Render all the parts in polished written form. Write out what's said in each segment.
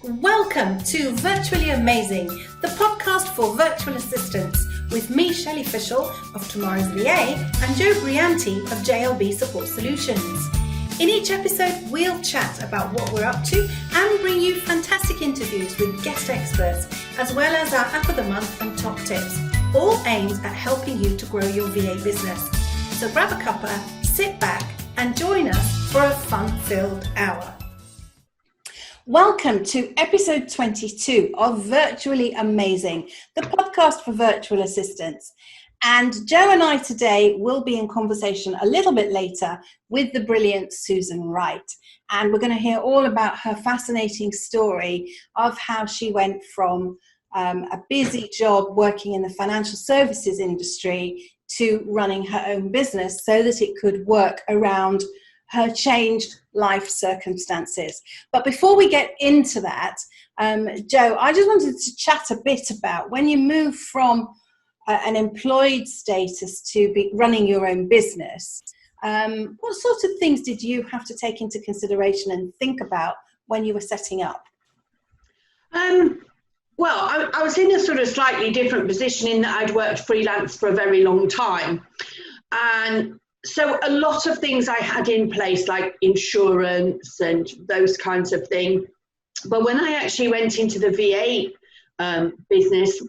Welcome to Virtually Amazing, the podcast for virtual assistants with me, Shelley Fishel of Tomorrow's VA and Joe Brianti of JLB Support Solutions. In each episode, we'll chat about what we're up to and bring you fantastic interviews with guest experts, as well as our App of the Month and top tips, all aimed at helping you to grow your VA business. So grab a cuppa, sit back and join us for a fun-filled hour. Welcome to episode 22 of Virtually Amazing, the podcast for virtual assistants. And Joe and I today will be in conversation a little bit later with the brilliant Susan Wright. And we're going to hear all about her fascinating story of how she went from a busy job working in the financial services industry to running her own business so that it could work around her changed life circumstances. But before we get into that, Joe, I just wanted to chat a bit about when you move from an employed status to be running your own business. What sort of things did you have to take into consideration and think about when you were setting up? Well, I was in a sort of slightly different position in that I'd worked freelance for a very long time. And so a lot of things I had in place, like insurance and those kinds of things. But when I actually went into the VA business,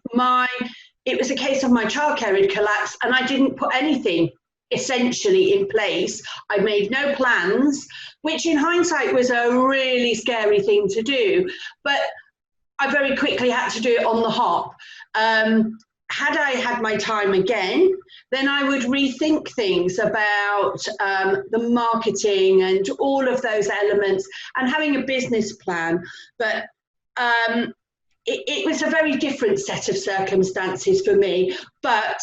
it was a case of my childcare had collapsed and I didn't put anything essentially in place. I made no plans, which in hindsight was a really scary thing to do. But I very quickly had to do it on the hop. Had I had my time again, then I would rethink things about the marketing and all of those elements and having a business plan. But it was a very different set of circumstances for me. But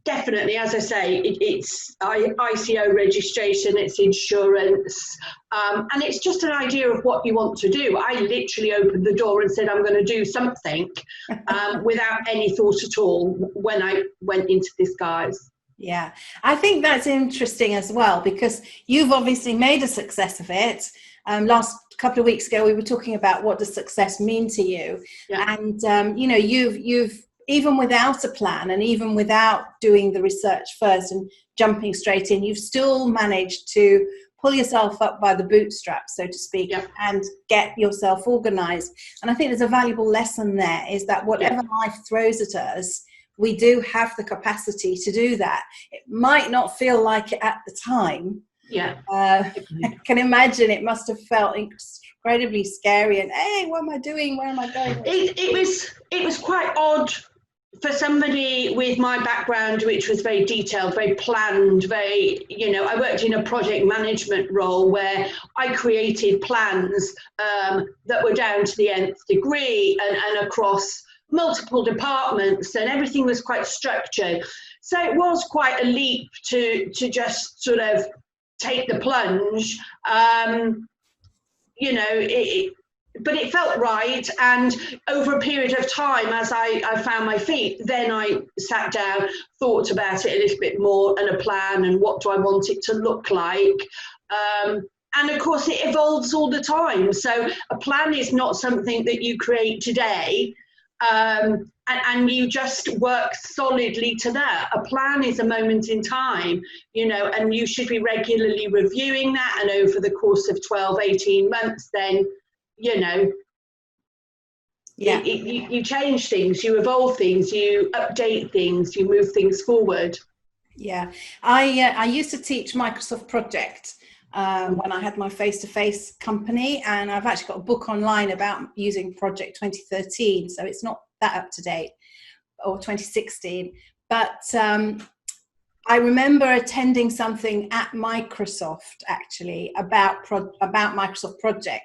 definitely, as I say, it's ICO registration, it's insurance, and it's just an idea of what you want to do. I literally opened the door and said, I'm going to do something without any thought at all when I went into this guise. Yeah, I think that's interesting as well, because you've obviously made a success of it. Last couple of weeks ago, we were talking about what does success mean to you. Yeah. And, you've even without a plan and even without doing the research first and jumping straight in, you've still managed to pull yourself up by the bootstraps, so to speak, and get yourself organized. And I think there's a valuable lesson there, is that whatever life throws at us, we do have the capacity to do that. It might not feel like it at the time. I can imagine it must have felt incredibly scary and, hey, what am I doing? Where am I going? It was quite odd for somebody with my background, which was very detailed, very planned, I worked in a project management role where I created plans that were down to the nth degree and across multiple departments, and everything was quite structured. So it was quite a leap to just sort of take the plunge. But it felt right, and over a period of time, as I found my feet, then I sat down, thought about it a little bit more, and a plan, and what do I want it to look like. And of course, it evolves all the time. So a plan is not something that you create today, and you just work solidly to that. A plan is a moment in time, and you should be regularly reviewing that, and over the course of 12, 18 months, then you change things, you evolve things, you update things, you move things forward. I used to teach Microsoft Project when I had my face-to-face company, and I've actually got a book online about using Project 2013, so it's not that up to date, or 2016, but I remember attending something at Microsoft actually about Microsoft Project.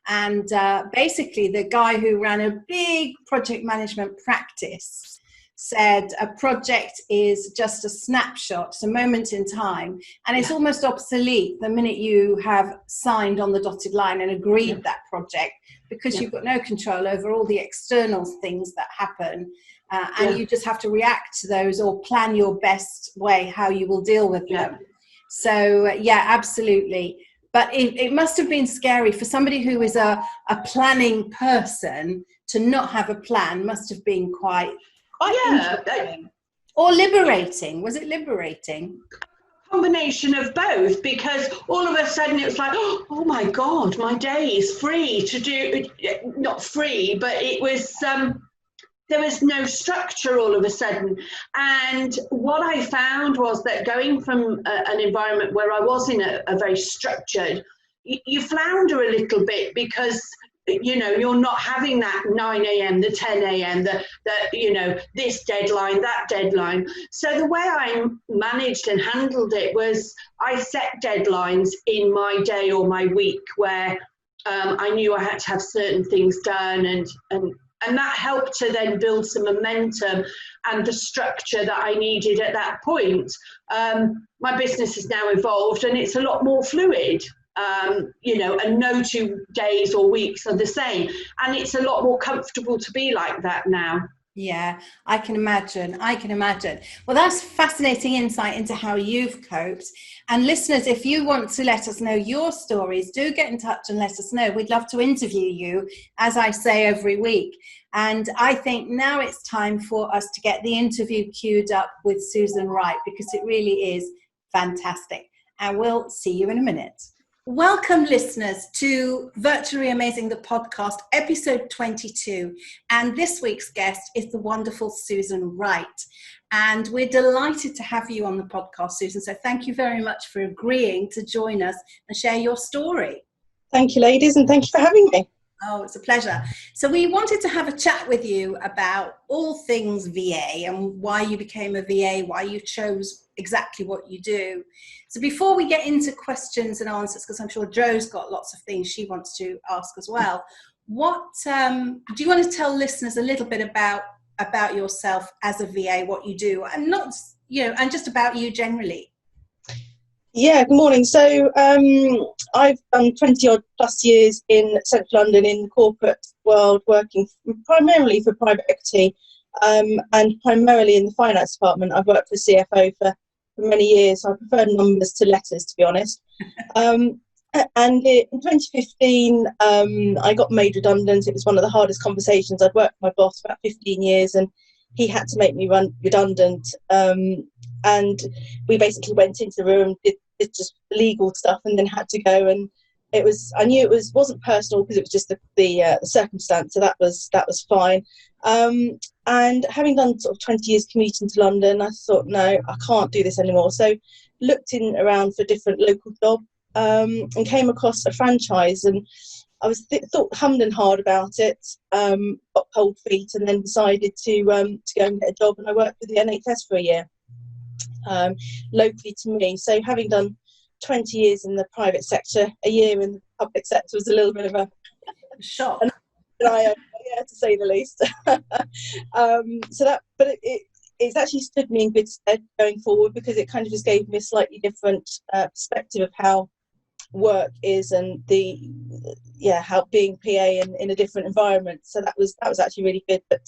And basically the guy who ran a big project management practice said a project is just a snapshot, it's a moment in time, and it's almost obsolete the minute you have signed on the dotted line and agreed that project, because you've got no control over all the external things that happen. And you just have to react to those or plan your best way how you will deal with them. So, absolutely. But it must have been scary for somebody who is a planning person to not have a plan. Must have been quite interesting. Or liberating. Was it liberating? Combination of both, because all of a sudden it was like, oh my God, my day is free to do, not free, but it was, there was no structure all of a sudden. And what I found was that going from an environment where I was in a very structured, you flounder a little bit, because you're not having that 9 a.m., the 10 a.m., this deadline, that deadline. So the way I managed and handled it was I set deadlines in my day or my week where I knew I had to have certain things done, and that helped to then build some momentum and the structure that I needed at that point. My business has now evolved and it's a lot more fluid. And no 2 days or weeks are the same. And it's a lot more comfortable to be like that now. Yeah, I can imagine. Well, that's fascinating insight into how you've coped. And listeners, if you want to let us know your stories, do get in touch and let us know. We'd love to interview you, as I say every week. And I think now it's time for us to get the interview queued up with Susan Wright, because it really is fantastic. And we'll see you in a minute. Welcome, listeners, to Virtually Amazing, the podcast, episode 22. And this week's guest is the wonderful Susan Wright. And we're delighted to have you on the podcast, Susan. So thank you very much for agreeing to join us and share your story. Thank you, ladies, and thank you for having me. Oh, it's a pleasure. So we wanted to have a chat with you about all things VA and why you became a VA, why you chose exactly what you do. So before we get into questions and answers, because I'm sure Jo's got lots of things she wants to ask as well, what do you want to tell listeners a little bit about yourself as a VA, what you do, and not, and just about you generally? Yeah, good morning. So I've done 20 odd plus years in central London in the corporate world, working primarily for private equity and primarily in the finance department. I've worked for CFO for many years, so I prefer numbers to letters, to be honest. And in 2015, I got made redundant. It was one of the hardest conversations. I'd worked for my boss for about 15 years and he had to make me redundant. And we basically went into the room, did just legal stuff, and then had to go. And I knew it wasn't personal, because it was just the circumstance. So that was fine. And having done sort of 20 years commuting to London, I thought, no, I can't do this anymore. So looked around for different local job, and came across a franchise, and I was hummed and hard about it, got cold feet, and then decided to go and get a job. And I worked with the NHS for a year, locally to me. So having done 20 years in the private sector, a year in the public sector was a little bit of a shock. Yeah, to say the least. It's actually stood me in good stead going forward, because it kind of just gave me a slightly different perspective of how work is, and how being PA in a different environment. So that was actually really good. But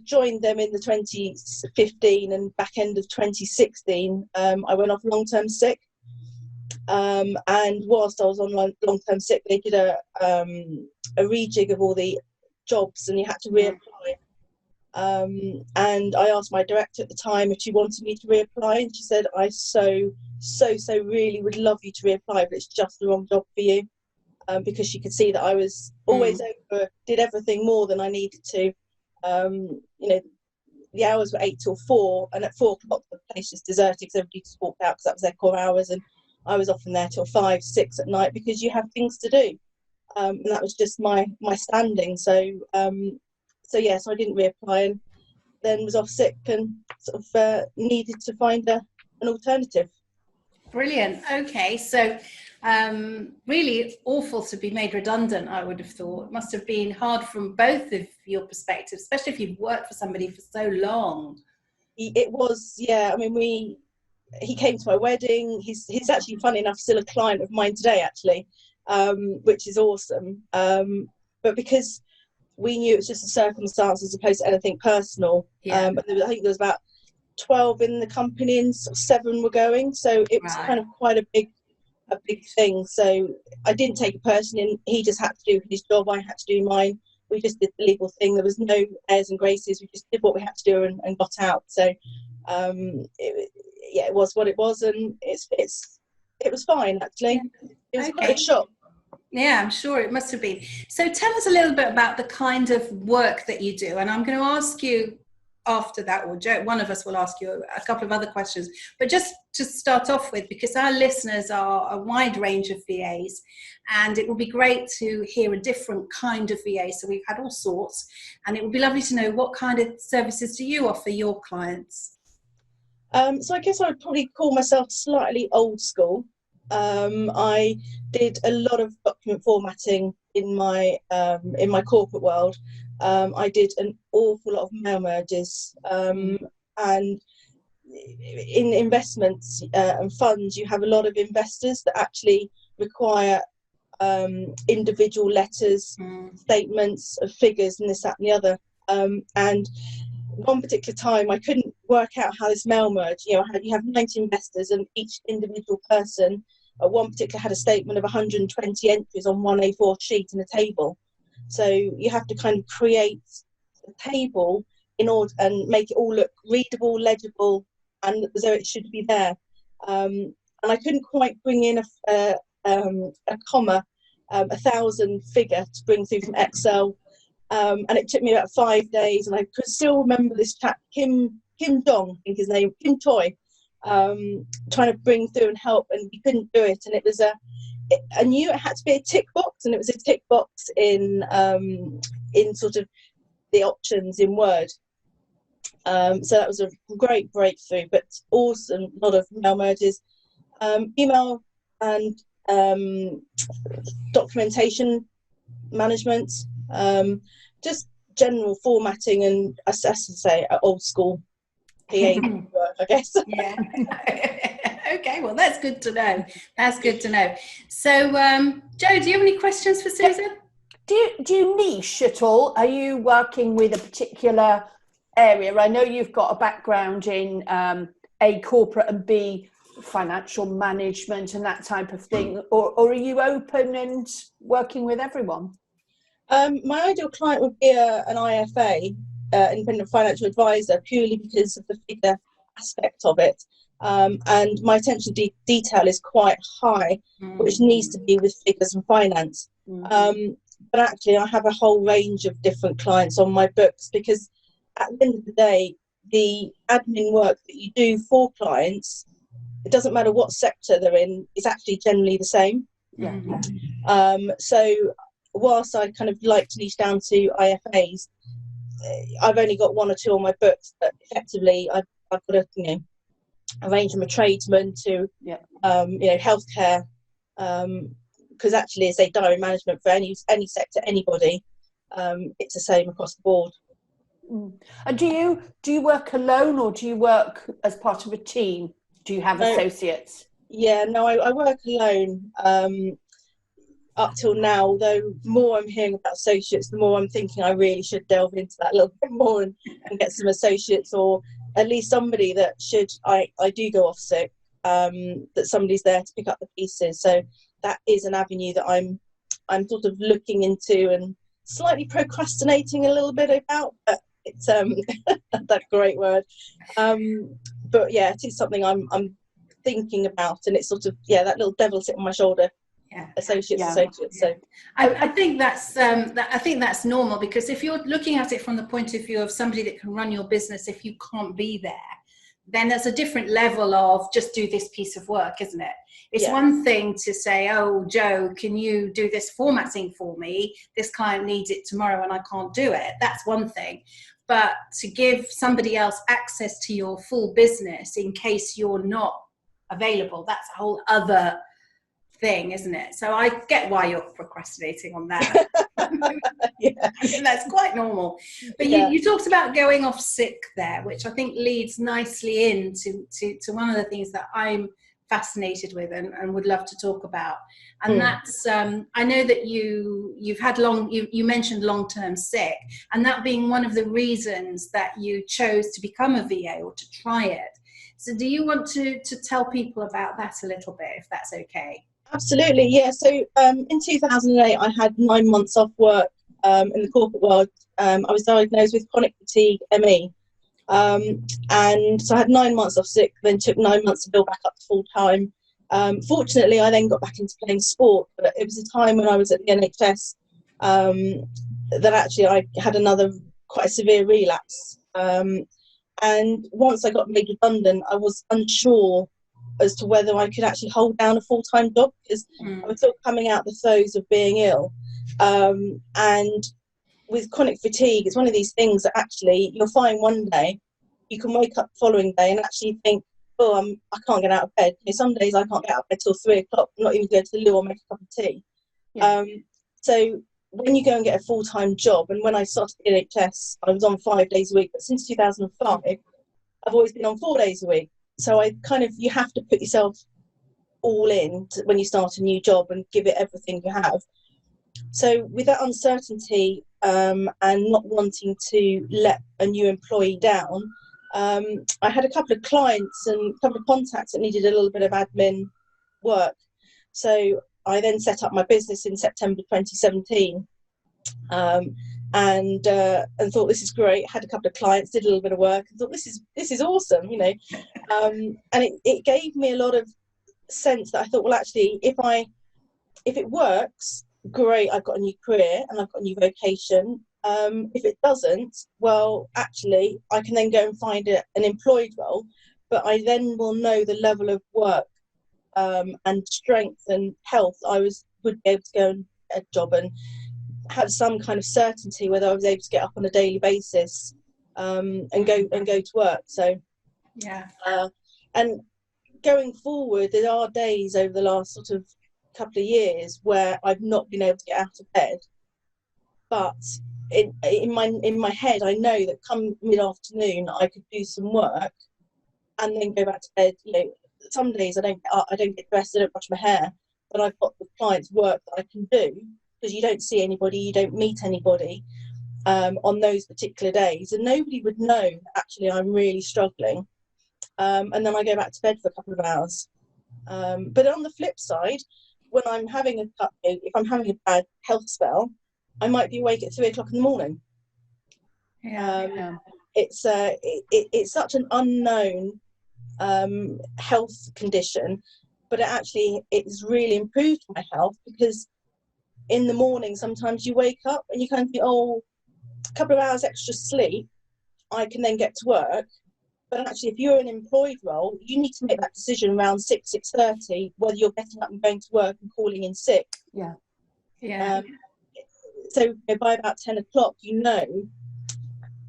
joined them in the 2015, and back end of 2016 I went off long-term sick, and whilst I was on long-term sick, they did a rejig of all the jobs, and you had to reapply. And I asked my director at the time if she wanted me to reapply, and she said, I so really would love you to reapply, but it's just the wrong job for you. Because she could see that I was always did everything more than I needed to. The hours were 8 till 4, and at 4 o'clock the place just deserted because everybody just walked out, because that was their core hours, and I was often there till 5, 6 at night, because you have things to do. And that was just my standing. So I didn't reapply, and then was off sick, and sort of needed to find an alternative. Brilliant. Okay, so really awful to be made redundant, I would have thought. It must have been hard from both of your perspectives, especially if you've worked for somebody for so long. It was, yeah. I mean, he came to my wedding. He's actually, funny enough, still a client of mine today, actually, which is awesome. But because we knew it was just a circumstance as opposed to anything personal, I think there was about 12 in the company and sort of 7 were going, so it was kind of quite a big thing. So I didn't take a person in. He just had to do his job, I had to do mine. We just did the legal thing. There was no airs and graces. We just did what we had to do and got out. So it was what it was, and it was fine, actually. It was quite a shock. Yeah, I'm sure it must have been. So tell us a little bit about the kind of work that you do, and I'm going to ask you after that, or Joe, one of us will ask you a couple of other questions, but just to start off with, because our listeners are a wide range of VAs, and it will be great to hear a different kind of VA. So we've had all sorts, and it would be lovely to know, what kind of services do you offer your clients? So I guess I would probably call myself slightly old school. I did a lot of document formatting in my corporate world. I did an awful lot of mail merges, and in investments and funds, you have a lot of investors that actually require individual letters, statements of figures, and this, that, and the other. And one particular time, I couldn't work out how this mail merge. You have 90 investors, and each individual person at one particular had a statement of 120 entries on one A4 sheet in a table. So you have to kind of create a table in order and make it all look readable, legible, and as though it should be there. And I couldn't quite bring in a comma, 1,000 figure to bring through from Excel. And it took me about 5 days, and I could still remember this chap, Kim Dong, I think his name, Kim Toy, trying to bring through and help, and he couldn't do it. And it was I knew it had to be a tick box, and it was a tick box in sort of the options in Word. So that was a great breakthrough, but awesome, a lot of mail merges, email and documentation management, just general formatting, and as I say, old school PA work, I guess. Yeah. Okay, well, that's good to know. That's good to know. So, Joe, do you have any questions for Susan? Do you niche at all? Are you working with a particular area? I know you've got a background in A, corporate, and B, financial management and that type of thing, or are you open and working with everyone? My ideal client would be an IFA, independent financial advisor, purely because of the figure aspect of it. And my attention to detail is quite high, which needs to be with figures and finance. But actually, I have a whole range of different clients on my books, because at the end of the day, the admin work that you do for clients, it doesn't matter what sector they're in, it's actually generally the same. So whilst I kind of like to niche down to IFAs, I've only got 1 or 2 on my books, but effectively I've got to arrange from a tradesman to healthcare, because actually it's a diary management for any sector, anybody. It's the same across the board. And do you work alone, or do you work as part of a team? Do you have associates? Yeah, no, I work alone up till now, although the more I'm hearing about associates, the more I'm thinking I really should delve into that a little bit more and get some associates, or at least somebody that should I do go off sick, that somebody's there to pick up the pieces. So that is an avenue that I'm sort of looking into and slightly procrastinating a little bit about, but it's that great word. But yeah, it is something I'm thinking about, and it's sort of that little devil sitting on my shoulder. Associates. So I think that's normal, because if you're looking at it from the point of view of somebody that can run your business, if you can't be there, then there's a different level of just do this piece of work, isn't it? It's one thing to say, oh, Joe, can you do this formatting for me? This client needs it tomorrow and I can't do it. That's one thing. But to give somebody else access to your full business in case you're not available, that's a whole other thing, isn't it? So I get why you're procrastinating on that. I mean, that's quite normal. But you talked about going off sick there, which I think leads nicely into one of the things that I'm fascinated with and would love to talk about. And that's, I know that you've had you mentioned long-term sick, and that being one of the reasons that you chose to become a VA or to try it. So do you want to tell people about that a little bit, if that's okay? Absolutely, yeah. So in 2008, I had 9 months off work in the corporate world. I was diagnosed with chronic fatigue, ME. And so I had 9 months off sick, then took 9 months to build back up to full time. Fortunately, I then got back into playing sport, but it was a time when I was at the NHS that actually I had another quite a severe relapse. And once I got made redundant, I was unsure as to whether I could actually hold down a full-time job, because I was still coming out the throes of being ill. And with chronic fatigue, it's one of these things that actually you'll find one day you can wake up the following day and actually think, oh, I can't get out of bed. You know, some days I can't get out of bed till 3 o'clock, I'm not even going to the loo or make a cup of tea. Yeah. So when you go and get a full-time job, and when I started the NHS, I was on 5 days a week, but since 2005, I've always been on 4 days a week. So you have to put yourself all in when you start a new job and give it everything you have. So with that uncertainty and not wanting to let a new employee down, I had a couple of clients and a couple of contacts that needed a little bit of admin work. So I then set up my business in September 2017 and thought, this is great. Had a couple of clients, did a little bit of work, and thought, this is awesome, you know. And it gave me a lot of sense that I thought, well, actually, if it works, great, I've got a new career and I've got a new vocation. If it doesn't, well, actually, I can then go and find an employed role, but I then will know the level of work and strength and health I would be able to go and get a job and have some kind of certainty whether I was able to get up on a daily basis and go to work. So yeah, and going forward, there are days over the last sort of couple of years where I've not been able to get out of bed, but in my head I know that come mid-afternoon I could do some work and then go back to bed. You know, some days I don't get dressed, I don't brush my hair, but I've got the client's work that I can do, because you don't see anybody, you don't meet anybody on those particular days, and nobody would know actually I'm really struggling. And then I go back to bed for a couple of hours. But on the flip side, when I'm having if I'm having a bad health spell, I might be awake at 3 o'clock in the morning. Yeah. It's such an unknown health condition, but it's really improved my health, because in the morning sometimes you wake up and you kind of think, oh, a couple of hours extra sleep, I can then get to work. But actually, if you're in an employed role, you need to make that decision around 6:30 whether you're getting up and going to work and calling in sick. Yeah. So by about 10 o'clock, you know,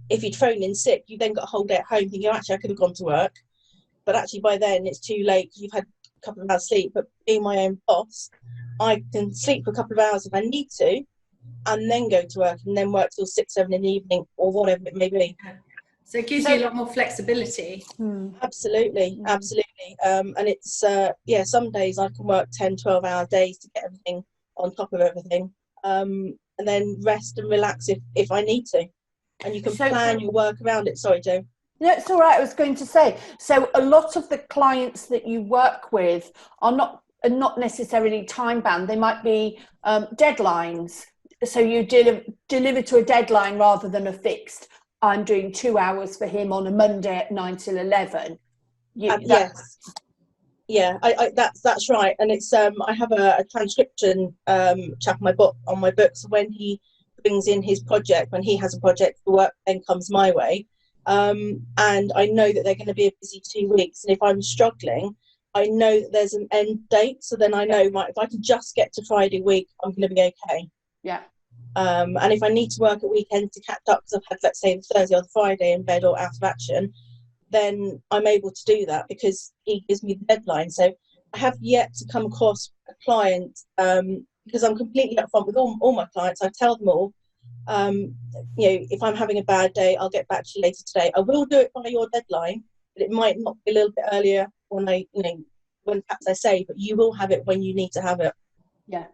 if you'd phoned in sick, you then got a whole day at home thinking, actually, I could have gone to work. But actually, by then, it's too late because you've had a couple of hours sleep. But being my own boss, I can sleep for a couple of hours if I need to, and then go to work, and then work till 6, 7 in the evening, or whatever it may be. So it gives you a lot more flexibility. Absolutely. And it's, some days I can work 10, 12-hour days to get everything on top of everything, and then rest and relax if I need to. And you can plan your work around it. Sorry, Jo. No, it's all right. I was going to say, so a lot of the clients that you work with are not necessarily time bound. They might be deadlines. So you deliver to a deadline rather than a fixed, I'm doing 2 hours for him on a Monday at 9 till 11. Yes. Yeah, that's right. And it's I have a transcription chap on my book. So when he brings in his project, when he has a project for work, then comes my way. And I know that they're going to be a busy 2 weeks. And if I'm struggling, I know that there's an end date. So then I know, if I can just get to Friday week, I'm going to be okay. Yeah. And if I need to work at weekends to catch up, because I've had, let's say, the Thursday or the Friday in bed or out of action, then I'm able to do that because he gives me the deadline. So I have yet to come across a client, because I'm completely upfront with all my clients. I tell them all, if I'm having a bad day, I'll get back to you later today. I will do it by your deadline, but it might not be a little bit earlier when I when perhaps I say, but you will have it when you need to have it. Yeah.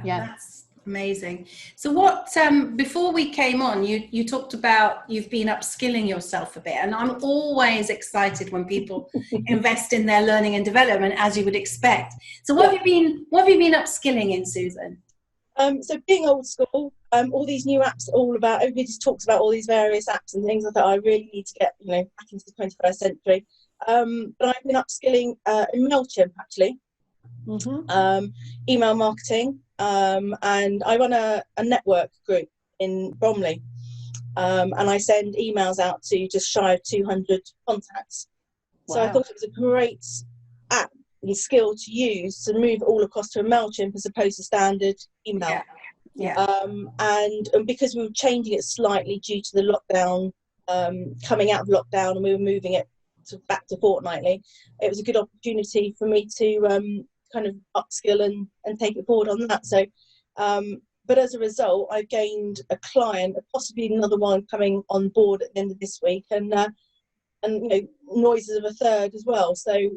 That's amazing. So what, before we came on, you talked about you've been upskilling yourself a bit, and I'm always excited when people invest in their learning and development, as you would expect. So what have you been upskilling in, Susan? So being old school, all these new apps, everybody just talks about all these various apps and things. I thought I really need to get, back into the 21st century. But I've been upskilling in MailChimp, actually. Email marketing, and I run a network group in Bromley, and I send emails out to just shy of 200 contacts. Wow. So I thought it was a great app and skill to use to move all across to a MailChimp as opposed to standard email. And because we were changing it slightly due to the lockdown, coming out of lockdown, and we were moving it back to fortnightly, it was a good opportunity for me to kind of upskill and take it forward on that. So but as a result, I gained a client, possibly another one coming on board at the end of this week, and noises of a third as well. So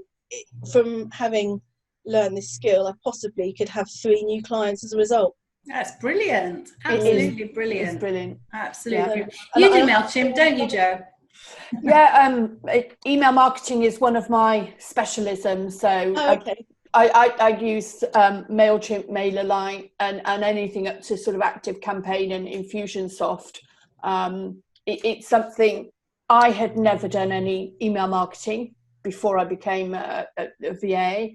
from having learned this skill, I possibly could have 3 new clients as a result. That's brilliant. Absolutely brilliant. It's brilliant. Absolutely. You do MailChimp, don't you, Jo? Yeah, email marketing is one of my specialisms. So I use MailChimp, MailerLite, and anything up to sort of ActiveCampaign and Infusionsoft. It's something I had never done any email marketing before I became a VA.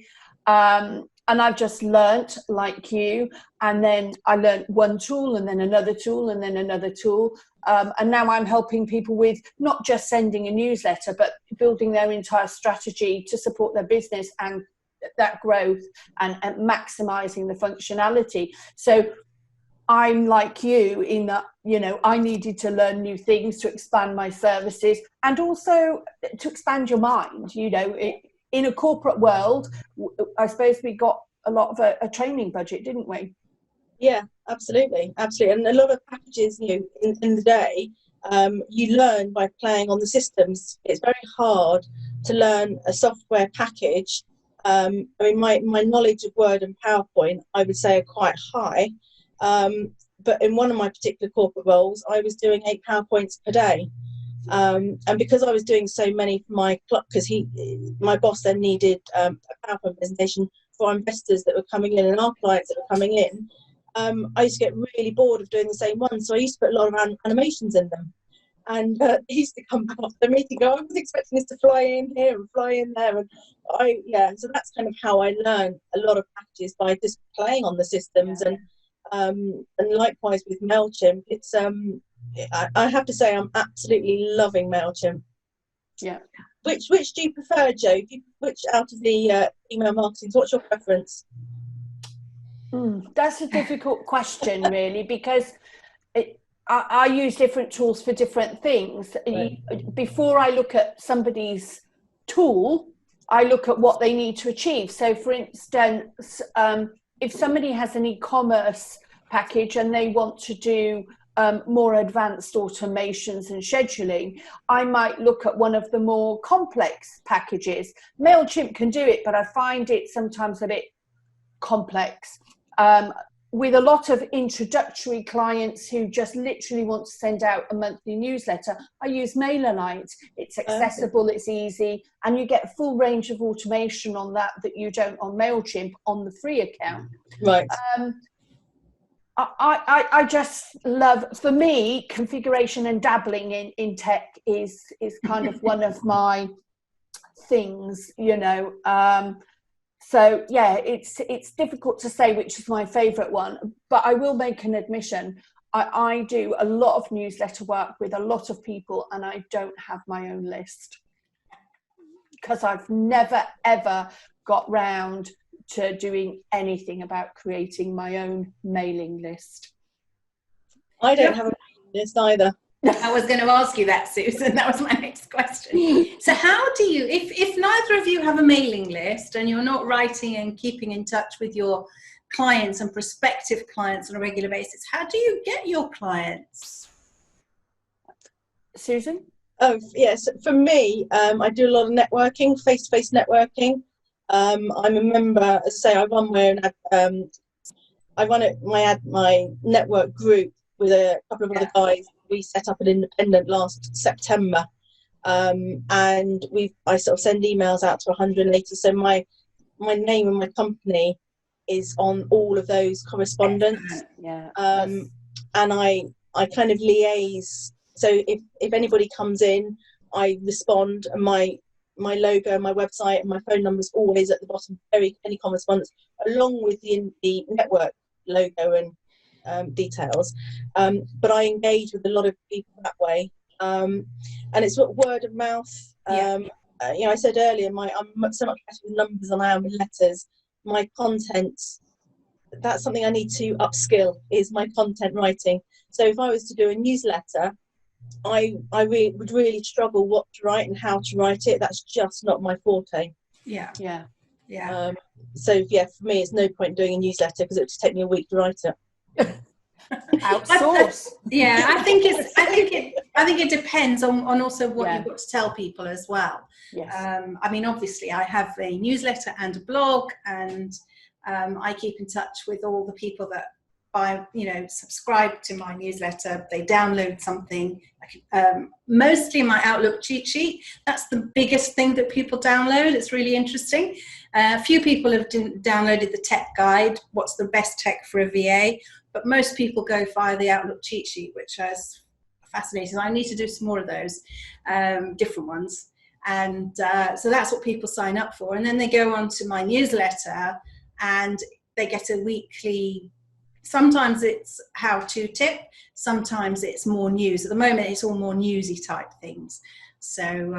And I've just learnt, like you, and then I learnt one tool and then another tool and then another tool. And now I'm helping people with not just sending a newsletter, but building their entire strategy to support their business and that growth and maximising the functionality. So I'm like you in that, I needed to learn new things to expand my services and also to expand your mind, in a corporate world. I suppose we got a lot of a training budget, didn't we? Yeah, absolutely. And a lot of packages, in the day, you learn by playing on the systems. It's very hard to learn a software package. My knowledge of Word and PowerPoint, I would say, are quite high. But in one of my particular corporate roles, I was doing 8 PowerPoints per day. And because I was doing so many for my boss then needed a PowerPoint presentation for our investors that were coming in and our clients that were coming in, I used to get really bored of doing the same one. So I used to put a lot of animations in them. And they used to come back after the meeting and go, I was expecting this to fly in here and fly in there. And so that's kind of how I learned a lot of packages, by just playing on the systems. And likewise with MailChimp, it's I have to say I'm absolutely loving MailChimp. Yeah. Which do you prefer, Jo? Which out of the email marketing, what's your preference? That's a difficult question, really, because I use different tools for different things. Right. Before I look at somebody's tool, I look at what they need to achieve. So, for instance, if somebody has an e-commerce package and they want to do more advanced automations and scheduling, I might look at one of the more complex packages. MailChimp can do it, but I find it sometimes a bit complex. With a lot of introductory clients who just literally want to send out a monthly newsletter, I use MailerLite. It's accessible, it's easy, and you get a full range of automation on that you don't on MailChimp on the free account. Right. I just love, for me, configuration and dabbling in tech is kind of one of my things, So yeah, it's difficult to say which is my favourite one, but I will make an admission. I do a lot of newsletter work with a lot of people, and I don't have my own list because I've never ever got round to doing anything about creating my own mailing list. I don't have a mailing list either. I was going to ask you that, Susan. That was my next question. So how do you, if neither of you have a mailing list and you're not writing and keeping in touch with your clients and prospective clients on a regular basis, how do you get your clients? Susan? Oh, yes. For me, I do a lot of networking, face-to-face networking. I'm a member, as I say, I run my own my network group with a couple of other guys. We set up an independent last September, and I sort of send emails out to 180. So my name and my company is on all of those correspondence. And I kind of liaise. So if anybody comes in, I respond, and my logo, my website, and my phone number is always at the bottom of any correspondence, along with the network logo and details. But I engage with a lot of people that way, and it's word of mouth. I said earlier, I'm so much better with numbers than I am with letters. My content, that's something I need to upskill, is my content writing. So if I was to do a newsletter, I would really struggle what to write and how to write it. That's just not my forte. So for me, it's no point doing a newsletter because it would just take me a week to write it. Outsource. I think it depends on also what you've got to tell people as well. I mean, obviously I have a newsletter and a blog, and I keep in touch with all the people that subscribe to my newsletter. They download something, mostly my Outlook cheat sheet. That's the biggest thing that people download. It's really interesting. A few people have downloaded the tech guide, what's the best tech for a VA, but most people go via the Outlook cheat sheet, which is fascinating. I need to do some more of those, different ones. And so that's what people sign up for. And then they go on to my newsletter and they get a weekly. Sometimes it's how-to tip, sometimes it's more news. At the moment, it's all more newsy type things. So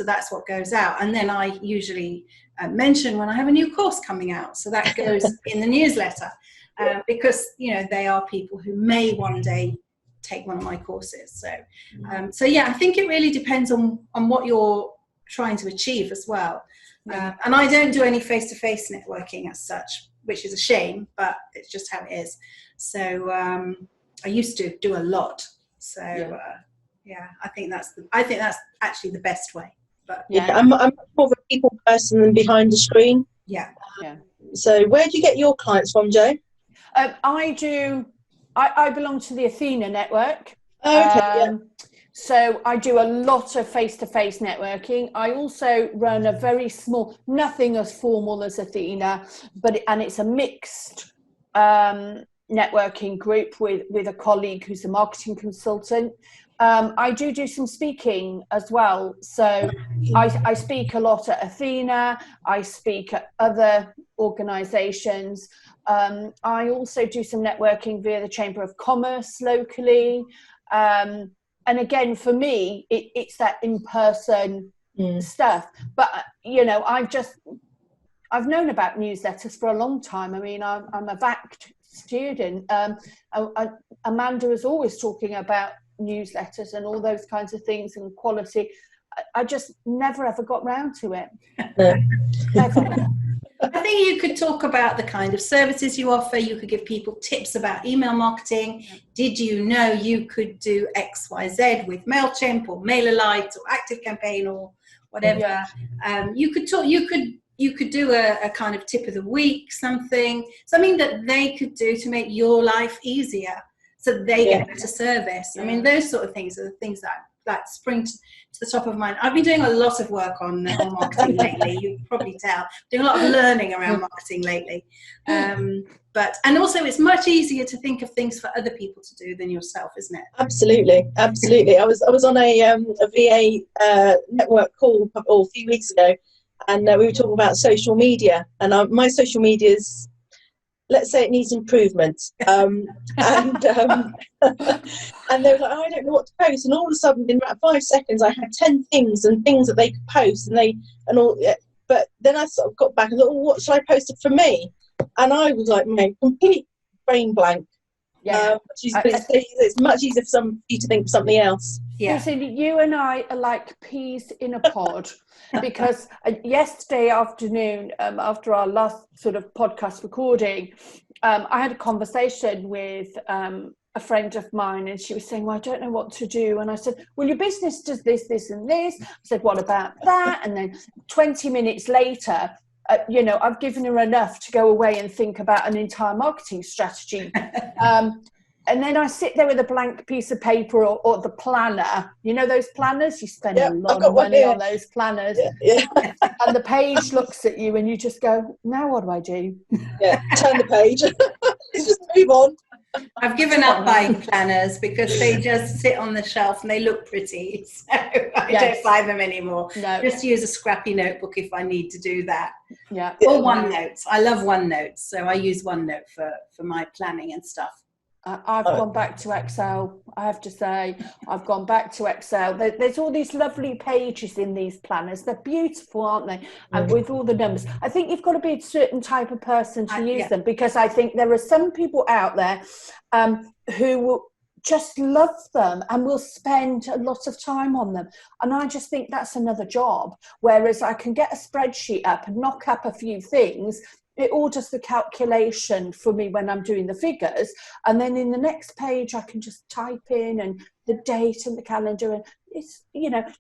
that's what goes out. And then I usually mention when I have a new course coming out. So that goes in the newsletter because, they are people who may one day take one of my courses. So I think it really depends on what you're trying to achieve as well. And I don't do any face-to-face networking as such, which is a shame, but it's just how it is. So I used to do a lot. So I think that's actually the best way. But I'm more of a people person than behind the screen. So where do you get your clients from, Jo? I belong to the Athena network. So I do a lot of face-to-face networking. I also run a very small, nothing as formal as Athena, and it's a mixed networking group with a colleague who's a marketing consultant. I do some speaking as well. So I speak a lot at Athena. I speak at other organisations. I also do some networking via the Chamber of Commerce locally. And again, for me, it's that in-person stuff. But, I've known about newsletters for a long time. I mean, I'm a VAC student. Amanda is always talking about newsletters and all those kinds of things and quality. I just never, ever got round to it. Never. I think you could talk about the kind of services you offer. You could give people tips about email marketing. Did you know you could do XYZ with MailChimp or MailerLite or ActiveCampaign or whatever? You could talk. You could do a kind of tip of the week, something that they could do to make your life easier, so that they get better service. I mean, those sort of things are the things that spring to the top of mind. I've been doing a lot of work on marketing lately. You can probably tell. Doing a lot of learning around marketing lately. And also it's much easier to think of things for other people to do than yourself, isn't it? Absolutely. I was on a VA network call a few weeks ago, and we were talking about social media, and my social media is, let's say, it needs improvement. And they were like, I don't know what to post. And all of a sudden, in about 5 seconds, I had 10 things that they could post, and all. But then I sort of got back and thought, what should I post it for me? And I was like, complete brain blank. It's much easier for you to think of something else. Listen, you and I are like peas in a pod, because yesterday afternoon, after our last sort of podcast recording, I had a conversation with a friend of mine, and she was saying, well, I don't know what to do. And I said, well, your business does this, this and this. I said, what about that? And then 20 minutes later, I've given her enough to go away and think about an entire marketing strategy. And then I sit there with a blank piece of paper or the planner. You know those planners? You spend a lot of money on those planners. Yeah. And the page looks at you and you just go, now what do I do? Yeah, turn the page. Just move on. I've given up buying planners because they just sit on the shelf and they look pretty. So I don't buy them anymore. No. Just use a scrappy notebook if I need to do that. Yeah. Or OneNote. I love OneNote. So I use OneNote for my planning and stuff. I've gone back to Excel. I have to say, I've gone back to Excel. There's all these lovely pages in these planners. They're beautiful, aren't they? And with all the numbers. I think you've got to be a certain type of person to use them, because I think there are some people out there who will just love them and will spend a lot of time on them. And I just think that's another job. Whereas I can get a spreadsheet up and knock up a few things. It all does the calculation for me when I'm doing the figures, and then in the next page I can just type in and the date and the calendar, and it's,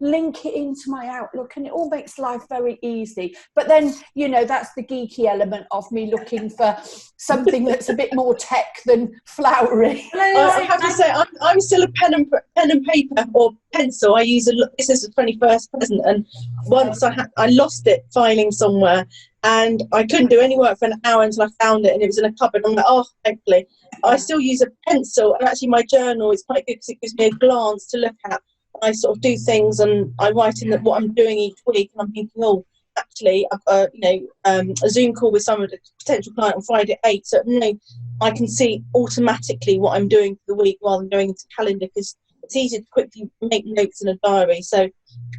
link it into my Outlook, and it all makes life very easy. But then, that's the geeky element of me looking for something that's a bit more tech than flowery. I have to say, I'm still a pen and paper or pencil. I use this is a 21st present, and once I lost it filing somewhere, and I couldn't do any work for an hour until I found it, and it was in a cupboard. I'm like, oh, thankfully. I still use a pencil, and actually my journal is quite good because it gives me a glance to look at. I sort of do things, and I write in what I'm doing each week, and I'm thinking, oh, actually, I've got a Zoom call with some of the potential client on Friday at 8, so I can see automatically what I'm doing for the week rather than going into calendar, because it's easy to quickly make notes in a diary. So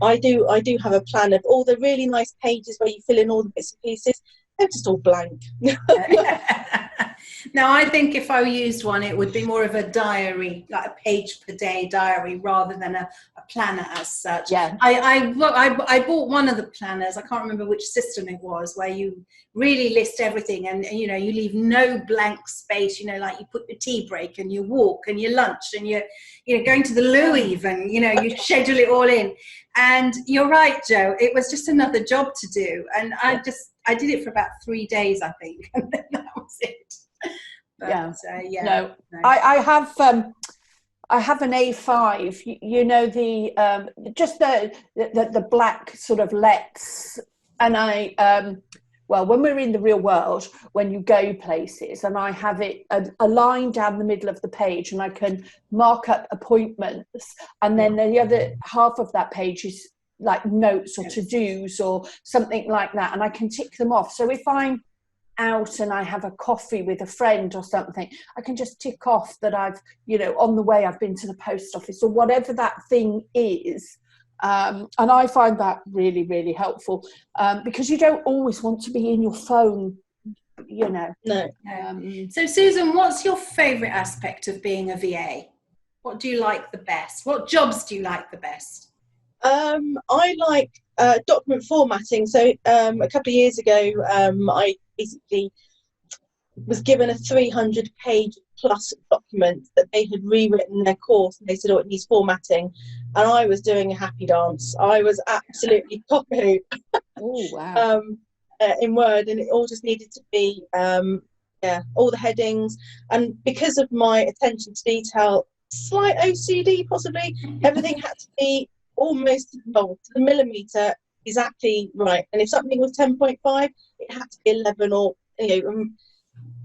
I do have a plan of all the really nice pages where you fill in all the bits and pieces. They're just all blank. Now, I think if I used one, it would be more of a diary, like a page per day diary, rather than a planner as such. Yeah. I bought one of the planners. I can't remember which system it was, where you really list everything, and you leave no blank space. Like you put your tea break and your walk and your lunch and you're going to the loo even. You schedule it all in. And you're right, Joe. It was just another job to do, and I did it for about 3 days, I think, and then that was it. But, no. I have an A5. The black sort of Lex, and when we're in the real world, when you go places, and I have it a line down the middle of the page, and I can mark up appointments, and then the other half of that page is like notes or to-dos or something like that, and I can tick them off. So if I'm out and I have a coffee with a friend or something, I can just tick off that I've, on the way I've been to the post office or whatever that thing is. And I find that really, really helpful, because you don't always want to be in your phone, No. So, Susan, what's your favourite aspect of being a VA? What do you like the best? What jobs do you like the best? I like document formatting. So a couple of years ago, I basically was given a 300-page plus document that they had rewritten their course, and they said, oh, it needs formatting, and I was doing a happy dance. I was absolutely cockahoo. Oh, wow. In Word, and it all just needed to be all the headings, and because of my attention to detail, slight OCD possibly, everything had to be almost to the millimetre exactly right, and if something was 10.5, it had to be 11, or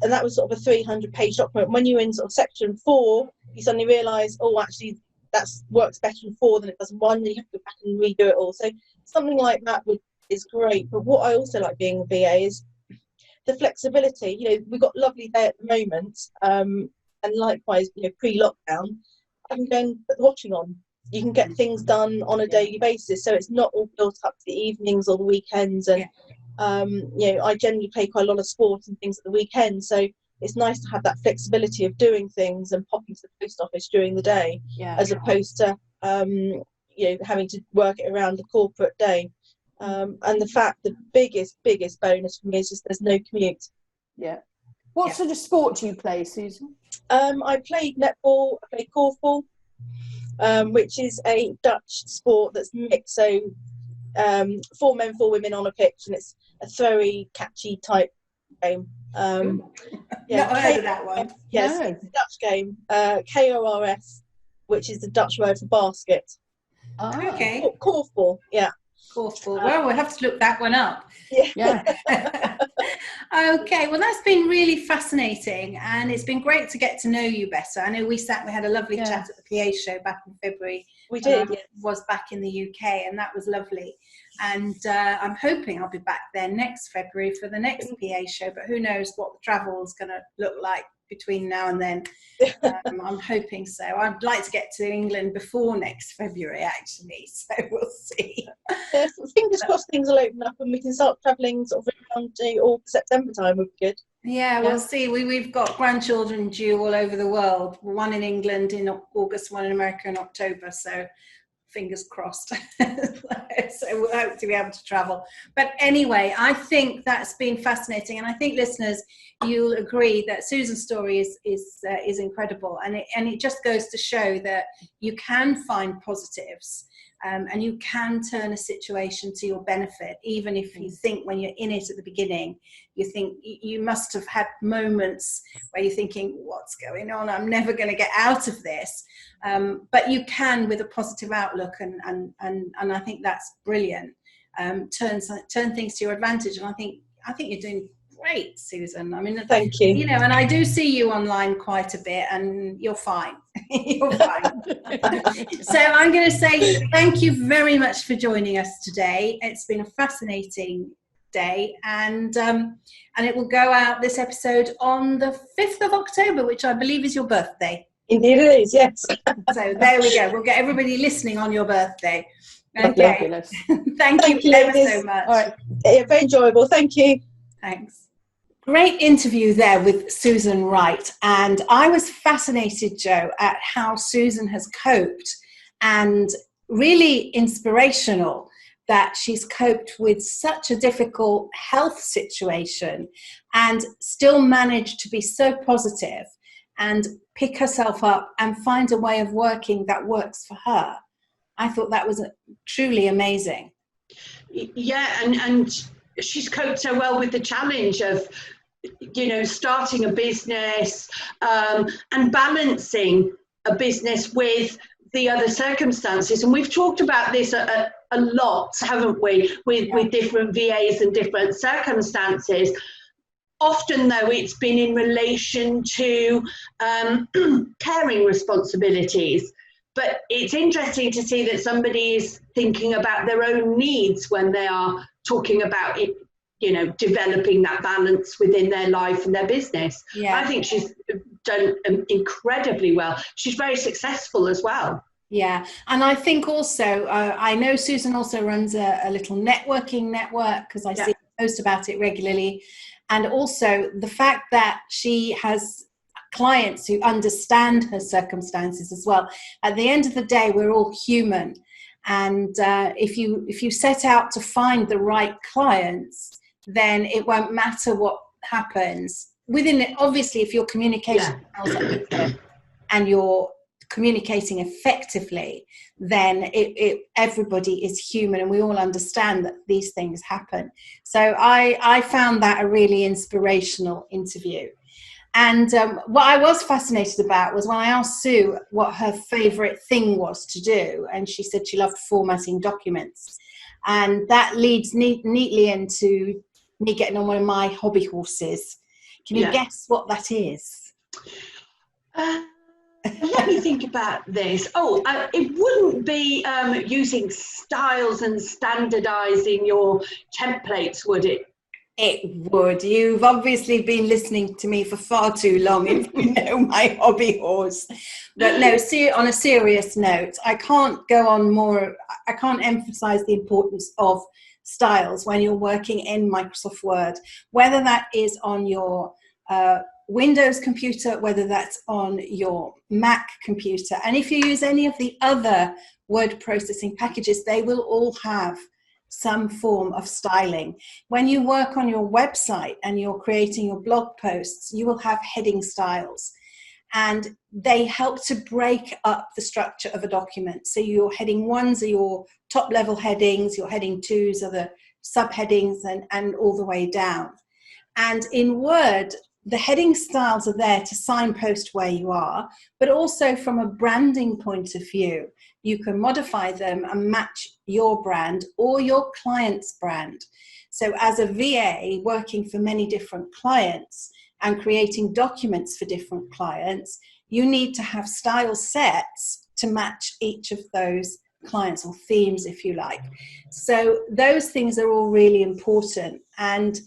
and that was sort of a 300-page document. When you're in sort of section 4, you suddenly realise, oh, actually that works better in 4 than it does in 1, and you have to go back and redo it all. So something like that is great. But what I also like being a VA is the flexibility. We've got lovely day at the moment, and likewise, pre-lockdown, I can go and put the washing on. You can get things done on a daily basis, so it's not all built up to the evenings or the weekends. And I generally play quite a lot of sport and things at the weekend, so it's nice to have that flexibility of doing things and popping to the post office during the day, as opposed to having to work it around the corporate day. And the biggest bonus for me is just there's no commute. What sort of sport do you play, Susan? I played netball. I played korfball, which is a Dutch sport that's mixed, so 4 men, 4 women on a pitch, and it's a very catchy type game. Not heard of that one. Yes, No. it's a Dutch game. KORS, which is the Dutch word for basket. Okay. Korfball, yeah. Korfball. Well, we'll have to look that one up. Yeah. Okay, well, that's been really fascinating, and it's been great to get to know you better. I know we had a lovely chat at the PA show back in February. We did. I was back in the UK, and that was lovely. And I'm hoping I'll be back there next February for the next PA show, but who knows what the travel is going to look like between now and then. I'm hoping so. I'd like to get to England before next February, actually, so we'll see. Yes, fingers crossed things will open up and we can start travelling sort of around August, September time would be good. Yeah, we'll see. We've got grandchildren due all over the world, one in England in August, one in America in October, so fingers crossed. So we'll hope to be able to travel. But anyway, I think that's been fascinating, and I think listeners, you'll agree that Susan's story is incredible, and it just goes to show that you can find positives, and you can turn a situation to your benefit, even if you think when you're in it at the beginning, you think you must have had moments where you're thinking, what's going on? I'm never going to get out of this. But you can, with a positive outlook, and I think that's brilliant. Turn things to your advantage, and I think you're doing great, Susan. I mean, thank you. You know, and I do see you online quite a bit, and you're fine. You're fine. So I'm going to say thank you very much for joining us today. It's been a fascinating day, and it will go out, this episode, on the 5th of October, which I believe is your birthday. Indeed it is, yes. So there we go. We'll get everybody listening on your birthday. Okay. Thank you ever so much. All right. Yeah, very enjoyable. Thank you. Thanks. Great interview there with Susan Wright. And I was fascinated, Joe, at how Susan has coped, and really inspirational that she's coped with such a difficult health situation and still managed to be so positive and pick herself up and find a way of working that works for her. I thought that was truly amazing. Yeah, and she's coped so well with the challenge of, you know, starting a business and balancing a business with the other circumstances. And we've talked about this a lot, haven't we, with different VAs and different circumstances. Often, though, it's been in relation to caring responsibilities. But it's interesting to see that somebody is thinking about their own needs when they are talking about it, you know, developing that balance within their life and their business. Yeah. I think she's done incredibly well. She's very successful as well. Yeah, and I think also, I know Susan also runs a little networking network, because I see her post about it regularly. And also the fact that she has clients who understand her circumstances as well. At the end of the day, we're all human. And if you set out to find the right clients, then it won't matter what happens. Within it, obviously, if your communication skills are good and you're communicating effectively, then everybody is human, and we all understand that these things happen. So I found that a really inspirational interview. And what I was fascinated about was when I asked Sue what her favourite thing was to do, and she said she loved formatting documents. And that leads neatly into me getting on one of my hobby horses. Can you guess what that is? Let me think about this. It wouldn't be using styles and standardising your templates, would it? It would. You've obviously been listening to me for far too long if you know my hobby horse. But no, on a serious note, I can't go on more. I can't emphasize the importance of styles when you're working in Microsoft Word, whether that is on your Windows computer, whether that's on your Mac computer. And if you use any of the other word processing packages, they will all have some form of styling. When you work on your website and you're creating your blog posts, you will have heading styles, and they help to break up the structure of a document. So your heading 1s are your top level headings, your heading 2s are the subheadings and all the way down. And in Word, the heading styles are there to signpost where you are, but also from a branding point of view, you can modify them and match your brand or your client's brand. So as a VA working for many different clients and creating documents for different clients, you need to have style sets to match each of those clients, or themes, if you like. So those things are all really important, and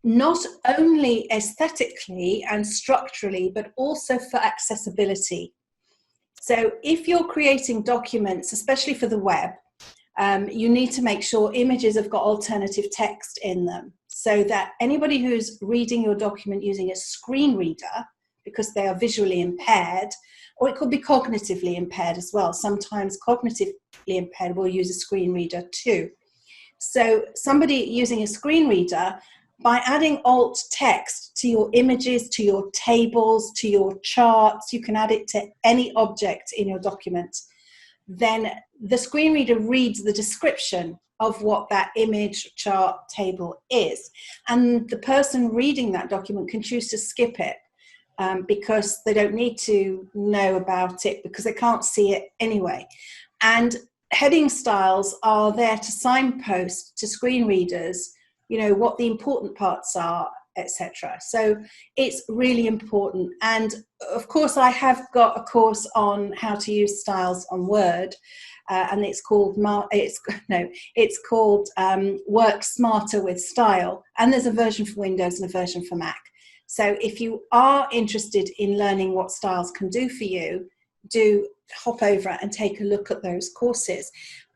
not only aesthetically and structurally, but also for accessibility. So if you're creating documents, especially for the web, you need to make sure images have got alternative text in them, so that anybody who's reading your document using a screen reader, because they are visually impaired, or it could be cognitively impaired as well. Sometimes cognitively impaired will use a screen reader too. So somebody using a screen reader, by adding alt text to your images, to your tables, to your charts, you can add it to any object in your document. Then the screen reader reads the description of what that image, chart, table is. And the person reading that document can choose to skip it because they don't need to know about it because they can't see it anyway. And heading styles are there to signpost to screen readers, you know, what the important parts are, etc. So it's really important. And of course, I have got a course on how to use styles on Word, and it's called Work Smarter with Style. And there's a version for Windows and a version for Mac. So if you are interested in learning what styles can do for you, do hop over and take a look at those courses,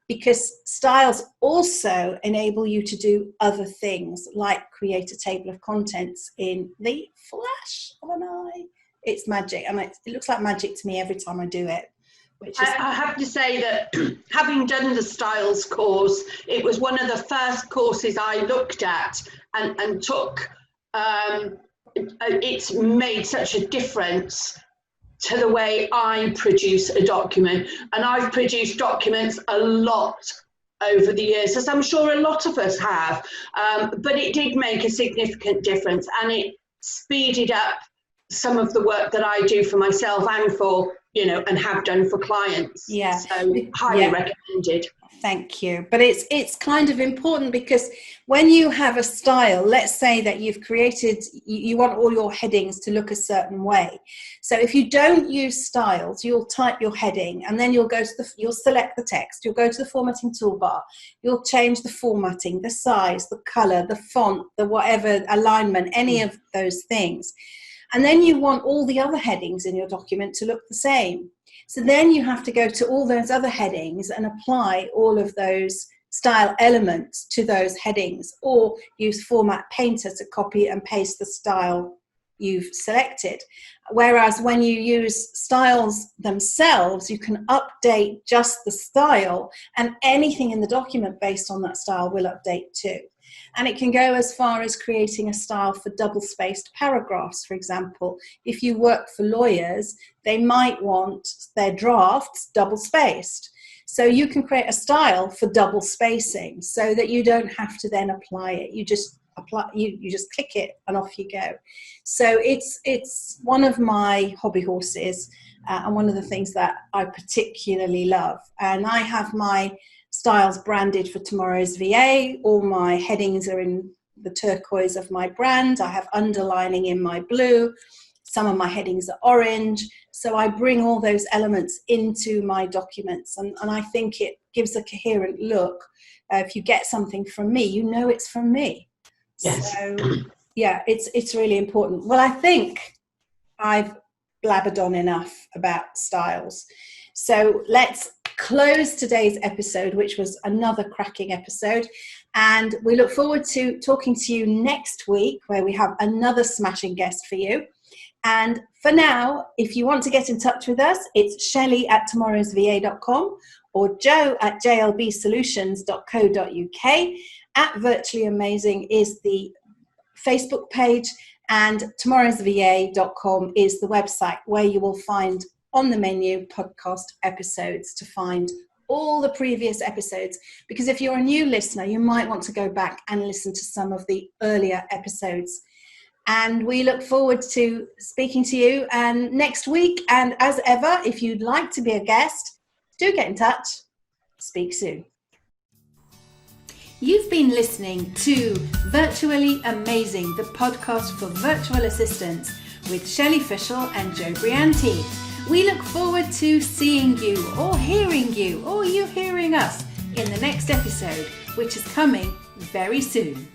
because styles also enable you to do other things, like create a table of contents in the flash of an eye. It's magic, and it looks like magic to me every time I do it. I have to say that having done the styles course, it was one of the first courses I looked at and took. It's made such a difference to the way I produce a document. And I've produced documents a lot over the years, as I'm sure a lot of us have, but it did make a significant difference, and it speeded up some of the work that I do for myself and for, you know, and have done for clients. Yeah. So highly recommended. Thank you. But it's kind of important, because when you have a style, let's say that you've created, you want all your headings to look a certain way. So if you don't use styles, you'll type your heading, and then you'll select the text, you'll go to the formatting toolbar, you'll change the formatting, the size, the color, the font, the whatever alignment, any of those things. And then you want all the other headings in your document to look the same. So then you have to go to all those other headings and apply all of those style elements to those headings, or use Format Painter to copy and paste the style you've selected. Whereas when you use styles themselves, you can update just the style, and anything in the document based on that style will update too. And it can go as far as creating a style for double-spaced paragraphs, for example. If you work for lawyers, they might want their drafts double-spaced. So you can create a style for double spacing, so that you don't have to then apply it. You just click it and off you go. So it's one of my hobby horses, and one of the things that I particularly love. And I have my styles branded for Tomorrow's VA. All my headings are in the turquoise of my brand. I have underlining in my blue. Some of my headings are orange. So I bring all those elements into my documents, and I think it gives a coherent look. If you get something from me, you know it's from me. Yes. So yeah, it's really important. Well, I think I've blabbered on enough about styles. So let's close today's episode, which was another cracking episode, and we look forward to talking to you next week, where we have another smashing guest for you. And for now, if you want to get in touch with us, it's shelley@tomorrowsva.com or joe@jlbsolutions.co.uk. @Virtually Amazing is the Facebook page, and tomorrowsva.com is the website, where you will find on the menu podcast episodes to find all the previous episodes, because if you're a new listener, you might want to go back and listen to some of the earlier episodes. And we look forward to speaking to you next week. And as ever, if you'd like to be a guest, do get in touch. Speak soon. You've been listening to Virtually Amazing, the podcast for virtual assistants with Shelley Fishel and Jo Brianti. We look forward to seeing you or hearing you or you hearing us in the next episode, which is coming very soon.